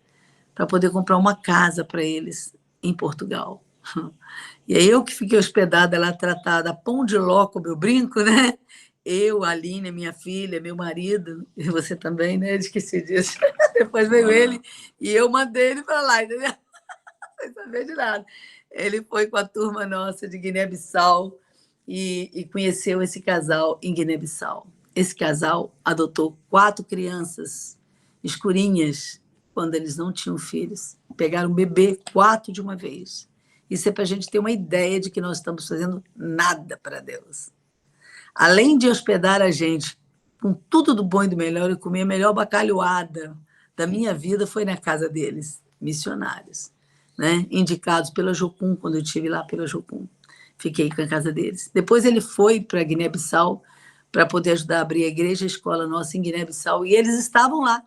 para poder comprar uma casa para eles em Portugal. E aí eu que fiquei hospedada lá, tratada, pão de ló, como eu brinco, né? Eu, a Aline, minha filha, meu marido, e você também, né? Eu esqueci disso. Depois veio ele e eu mandei ele para lá, entendeu? Sem saber de nada. Ele foi com a turma nossa de Guiné-Bissau e conheceu esse casal em Guiné-Bissau. Esse casal adotou 4 crianças escurinhas quando eles não tinham filhos. Pegaram um bebê 4 de uma vez. Isso é para a gente ter uma ideia de que nós estamos fazendo nada para Deus. Além de hospedar a gente com tudo do bom e do melhor, eu comi a melhor bacalhoada da minha vida foi na casa deles, missionários, né? Indicados pela Jocum, quando eu estive lá pela Jocum. Fiquei com a casa deles. Depois ele foi para Guiné-Bissau para poder ajudar a abrir a igreja, a escola nossa em Guiné-Bissau, e eles estavam lá.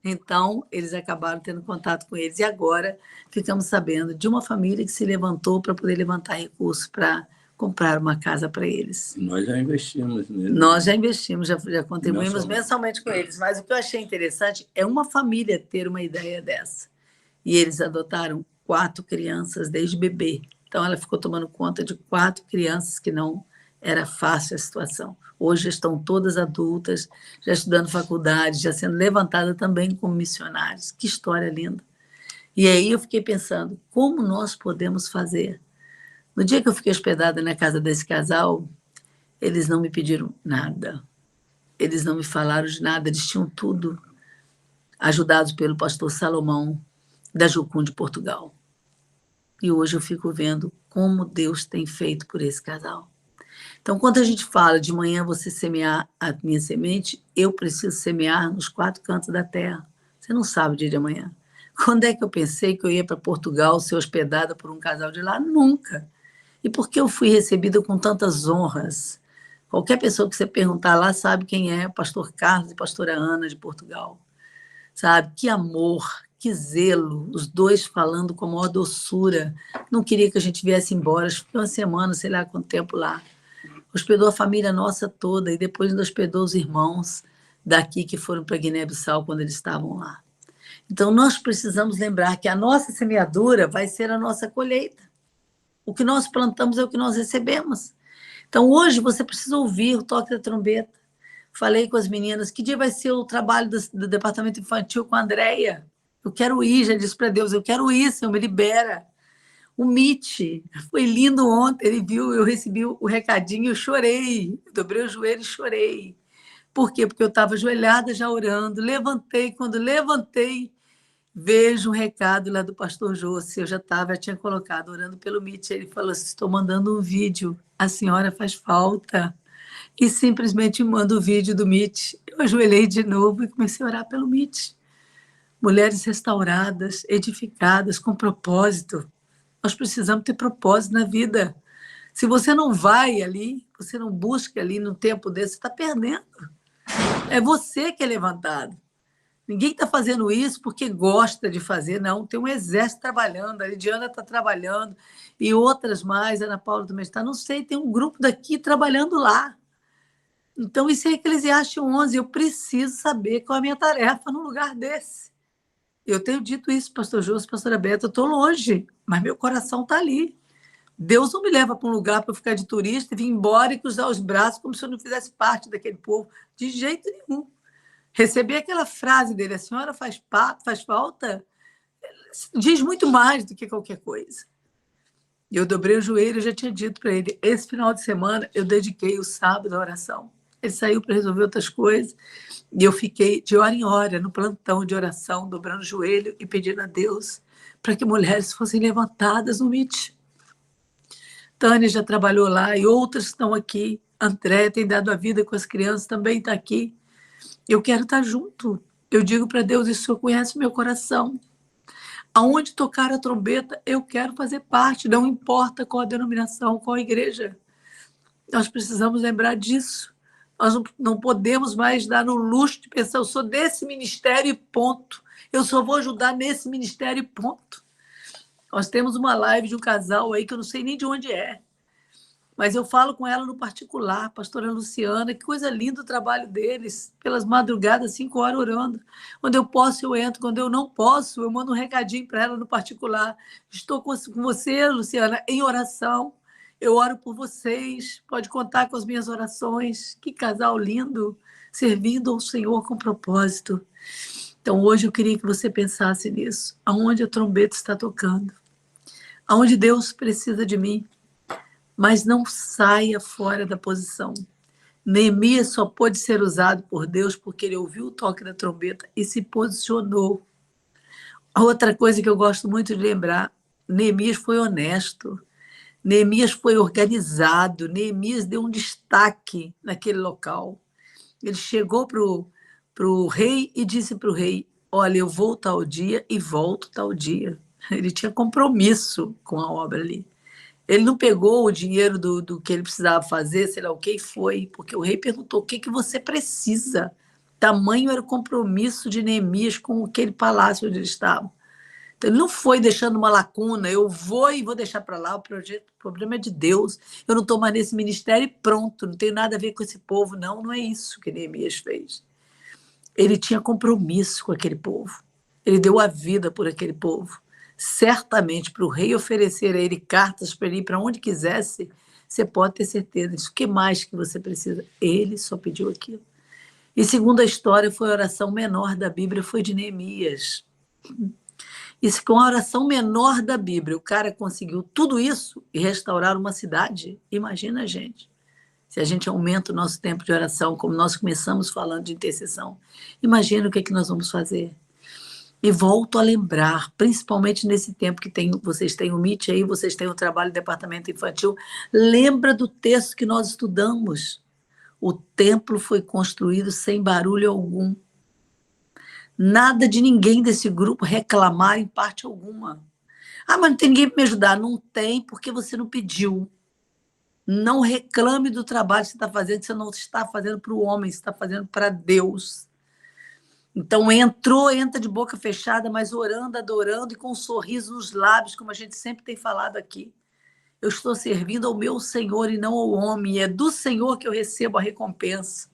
Então, eles acabaram tendo contato com eles. E agora ficamos sabendo de uma família que se levantou para poder levantar recursos para comprar uma casa para eles. Nós já investimos neles. Nós já investimos, já contribuímos mensalmente com eles. Mas o que eu achei interessante é uma família ter uma ideia dessa. E eles adotaram 4 crianças desde bebê. Então, ela ficou tomando conta de 4 crianças, que não era fácil a situação. Hoje estão todas adultas, já estudando faculdade, já sendo levantada também como missionários. Que história linda. E aí eu fiquei pensando, como nós podemos fazer? No dia que eu fiquei hospedada na casa desse casal, eles não me pediram nada. Eles não me falaram de nada, eles tinham tudo, ajudados pelo pastor Salomão, da Jocum de Portugal. E hoje eu fico vendo como Deus tem feito por esse casal. Então, quando a gente fala de manhã você semear a minha semente, eu preciso semear nos 4 cantos da terra. Você não sabe o dia de amanhã. Quando é que eu pensei que eu ia para Portugal ser hospedada por um casal de lá? Nunca. E por que eu fui recebida com tantas honras? Qualquer pessoa que você perguntar lá sabe quem é o pastor Carlos e a pastora Ana de Portugal. Sabe? Que amor, que zelo, os dois falando com a maior doçura. Não queria que a gente viesse embora, fiquei uma semana, sei lá quanto tempo lá. Hospedou a família nossa toda e depois hospedou os irmãos daqui que foram para Guiné-Bissau quando eles estavam lá. Então, nós precisamos lembrar que a nossa semeadura vai ser a nossa colheita. O que nós plantamos é o que nós recebemos. Então, hoje, você precisa ouvir o toque da trombeta. Falei com as meninas, que dia vai ser o trabalho do departamento infantil com a Andréia? Eu quero ir, já disse para Deus, eu quero ir, Senhor, me libera. O Mitch, foi lindo ontem, ele viu, eu recebi o recadinho, eu chorei, eu dobrei o joelho e chorei. Por quê? Porque eu estava ajoelhada já orando, levantei, quando levantei, vejo um recado lá do pastor José, eu já tinha colocado, orando pelo Mitch, ele falou assim, estou mandando um vídeo, a senhora faz falta. E simplesmente manda o vídeo do Mitch. Eu ajoelhei de novo e comecei a orar pelo Mitch. Mulheres restauradas, edificadas, com propósito. Nós precisamos ter propósito na vida. Se você não vai ali, você não busca ali no tempo desse, você está perdendo. É você que é levantado. Ninguém está fazendo isso porque gosta de fazer, não. Tem um exército trabalhando, a Lidiana está trabalhando, e outras mais, a Ana Paula também está. Não sei, tem um grupo daqui trabalhando lá. Então, isso é Eclesiastes 11. Eu preciso saber qual é a minha tarefa num lugar desse. Eu tenho dito isso, pastor Jô, pastora Beta, eu estou longe, mas meu coração está ali. Deus não me leva para um lugar para eu ficar de turista e vir embora e cruzar os braços como se eu não fizesse parte daquele povo. De jeito nenhum. Receber aquela frase dele, a senhora faz falta, diz muito mais do que qualquer coisa. E eu dobrei o joelho e já tinha dito para ele, esse final de semana eu dediquei o sábado à oração. Ele saiu para resolver outras coisas e eu fiquei de hora em hora no plantão de oração, dobrando o joelho e pedindo a Deus para que mulheres fossem levantadas no MIT. Tânia já trabalhou lá e outras estão aqui. André tem dado a vida com as crianças, também está aqui. Eu quero estar junto. Eu digo para Deus, o Senhor conhece o meu coração. Aonde tocar a trombeta, eu quero fazer parte, não importa qual a denominação, qual a igreja. Nós precisamos lembrar disso. Nós não podemos mais dar no luxo de pensar, eu sou desse ministério e ponto. Eu só vou ajudar nesse ministério e ponto. Nós temos uma live de um casal aí que eu não sei nem de onde é. Mas eu falo com ela no particular, pastora Luciana, que coisa linda o trabalho deles, pelas madrugadas, 5 horas orando. Quando eu posso, eu entro. Quando eu não posso, eu mando um recadinho para ela no particular. Estou com você, Luciana, em oração. Eu oro por vocês, pode contar com as minhas orações. Que casal lindo, servindo ao Senhor com propósito. Então, hoje eu queria que você pensasse nisso. Aonde a trombeta está tocando? Aonde Deus precisa de mim? Mas não saia fora da posição. Neemias só pôde ser usado por Deus porque ele ouviu o toque da trombeta e se posicionou. A outra coisa que eu gosto muito de lembrar, Neemias foi honesto, Neemias foi organizado, Neemias deu um destaque naquele local. Ele chegou para o rei e disse para o rei, olha, eu vou tal dia e volto tal dia. Ele tinha compromisso com a obra ali. Ele não pegou o dinheiro do que ele precisava fazer, sei lá o que, e foi, porque o rei perguntou, o que você precisa? Tamanho era o compromisso de Neemias com aquele palácio onde ele estava. Então, ele não foi deixando uma lacuna, eu vou e vou deixar para lá, o problema é de Deus, eu não estou mais nesse ministério e pronto, não tem nada a ver com esse povo, não, não é isso que Neemias fez. Ele tinha compromisso com aquele povo, ele deu a vida por aquele povo. Certamente, para o rei oferecer a ele cartas para ele ir para onde quisesse, você pode ter certeza disso. O que mais que você precisa? Ele só pediu aquilo. E segundo a história, foi a oração menor da Bíblia, foi de Neemias. E com a oração menor da Bíblia, o cara conseguiu tudo isso e restaurar uma cidade. Imagina, gente. Se a gente aumenta o nosso tempo de oração, como nós começamos falando de intercessão, imagina o que nós vamos fazer. E volto a lembrar, principalmente nesse tempo que vocês têm o MIT aí, vocês têm o trabalho do departamento infantil, lembra do texto que nós estudamos. O templo foi construído sem barulho algum. Nada de ninguém desse grupo reclamar em parte alguma. Ah, mas não tem ninguém para me ajudar. Não tem, porque você não pediu. Não reclame do trabalho que você está fazendo, que você não está fazendo para o homem, você está fazendo para Deus. Então, entra de boca fechada, mas orando, adorando e com um sorriso nos lábios, como a gente sempre tem falado aqui. Eu estou servindo ao meu Senhor e não ao homem. E é do Senhor que eu recebo a recompensa.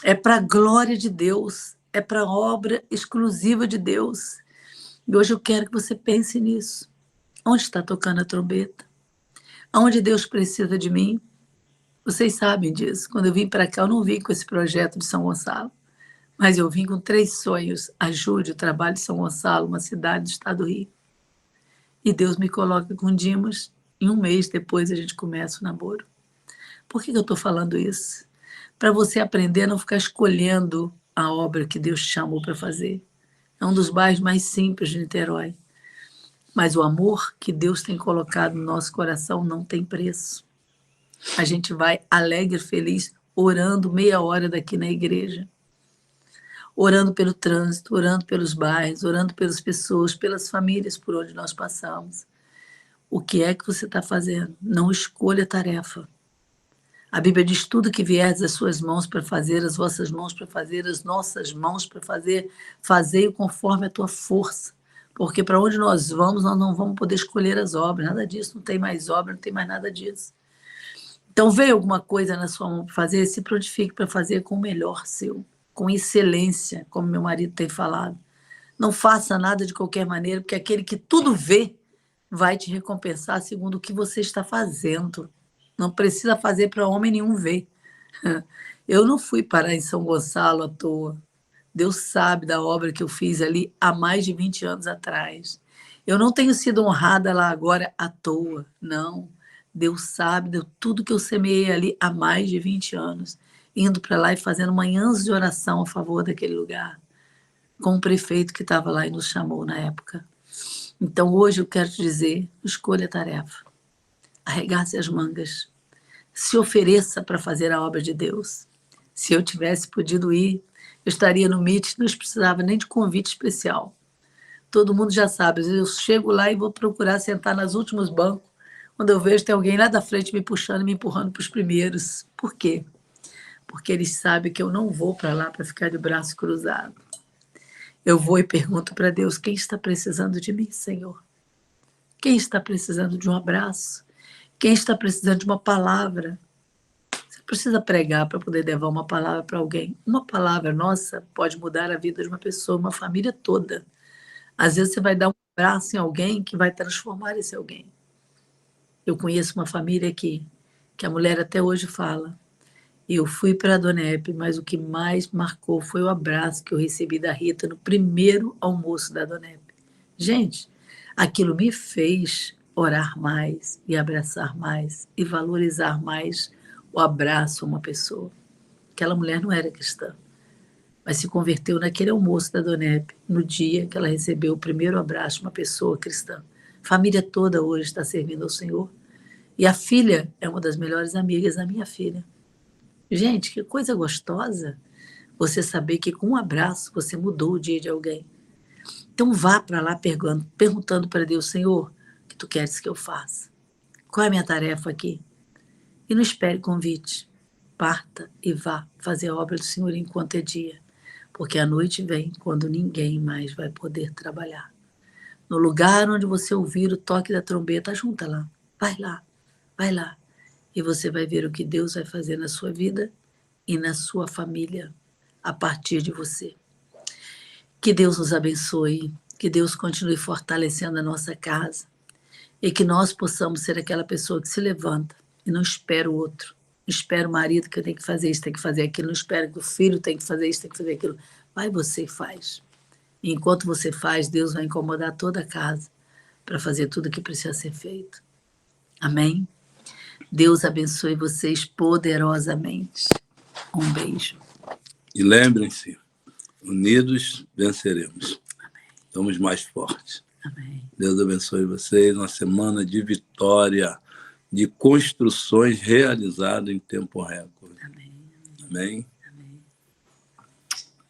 É para a glória de Deus. É para a obra exclusiva de Deus. E hoje eu quero que você pense nisso. Onde está tocando a trombeta? Aonde Deus precisa de mim? Vocês sabem disso. Quando eu vim para cá, eu não vim com esse projeto de São Gonçalo, mas eu vim com 3 sonhos. Ajude o trabalho de São Gonçalo, uma cidade do estado do Rio. E Deus me coloca com Dimas, e 1 mês depois a gente começa o namoro. Por que eu estou falando isso? Para você aprender a não ficar escolhendo a obra que Deus te chamou para fazer. É um dos bairros mais simples de Niterói. Mas o amor que Deus tem colocado no nosso coração não tem preço. A gente vai alegre, feliz, orando meia hora daqui na igreja. Orando pelo trânsito, orando pelos bairros, orando pelas pessoas, pelas famílias por onde nós passamos. O que é que você está fazendo? Não escolha a tarefa. A Bíblia diz tudo que vier das suas mãos para fazer, as vossas mãos para fazer, as nossas mãos para fazer, fazei-o conforme a tua força. Porque para onde nós vamos, nós não vamos poder escolher as obras, nada disso, não tem mais obra, não tem mais nada disso. Então, veio alguma coisa na sua mão para fazer, se prontifique para fazer com o melhor seu, com excelência, como meu marido tem falado. Não faça nada de qualquer maneira, porque aquele que tudo vê vai te recompensar segundo o que você está fazendo. Não precisa fazer para homem nenhum ver. Eu não fui parar em São Gonçalo à toa. Deus sabe da obra que eu fiz ali há mais de 20 anos atrás. Eu não tenho sido honrada lá agora à toa, não. Deus sabe de tudo que eu semeei ali há mais de 20 anos, indo para lá e fazendo manhãs de oração a favor daquele lugar, com o prefeito que estava lá e nos chamou na época. Então hoje eu quero te dizer, escolha a tarefa, arregace as mangas, se ofereça para fazer a obra de Deus. Se eu tivesse podido ir, eu estaria no Meet, não precisava nem de convite especial. Todo mundo já sabe, às vezes eu chego lá e vou procurar sentar nos últimos bancos, quando eu vejo tem alguém lá da frente me puxando e me empurrando para os primeiros. Por quê? Porque eles sabem que eu não vou para lá para ficar de braço cruzado. Eu vou e pergunto para Deus, quem está precisando de mim, Senhor? Quem está precisando de um abraço? Quem está precisando de uma palavra? Você precisa pregar para poder levar uma palavra para alguém. Uma palavra nossa pode mudar a vida de uma pessoa, uma família toda. Às vezes você vai dar um abraço em alguém que vai transformar esse alguém. Eu conheço uma família que a mulher até hoje fala, eu fui para a Dona Epe, mas o que mais marcou foi o abraço que eu recebi da Rita no primeiro almoço da Dona Epe. Gente, aquilo me fez orar mais e abraçar mais e valorizar mais o abraço a uma pessoa. Aquela mulher não era cristã, mas se converteu naquele almoço da Dona Epe, no dia que ela recebeu o primeiro abraço de uma pessoa cristã. A família toda hoje está servindo ao Senhor. E a filha é uma das melhores amigas da minha filha. Gente, que coisa gostosa você saber que com um abraço você mudou o dia de alguém. Então vá para lá perguntando para Deus, Senhor, o que tu queres que eu faça? Qual é a minha tarefa aqui? E não espere convite. Parta e vá fazer a obra do Senhor enquanto é dia. Porque a noite vem quando ninguém mais vai poder trabalhar. No lugar onde você ouvir o toque da trombeta, junta lá. Vai lá, vai lá. E você vai ver o que Deus vai fazer na sua vida e na sua família a partir de você. Que Deus nos abençoe, que Deus continue fortalecendo a nossa casa e que nós possamos ser aquela pessoa que se levanta e não espera o outro. Não espera o marido que tem que fazer isso, tem que fazer aquilo, não espera que o filho tem que fazer isso, tem que fazer aquilo. Vai você e faz. E enquanto você faz, Deus vai incomodar toda a casa para fazer tudo o que precisa ser feito. Amém? Deus abençoe vocês poderosamente. Um beijo. E lembrem-se, unidos venceremos. Amém. Somos mais fortes. Amém. Deus abençoe vocês. Uma semana de vitória, de construções realizadas em tempo recorde. Amém. Amém.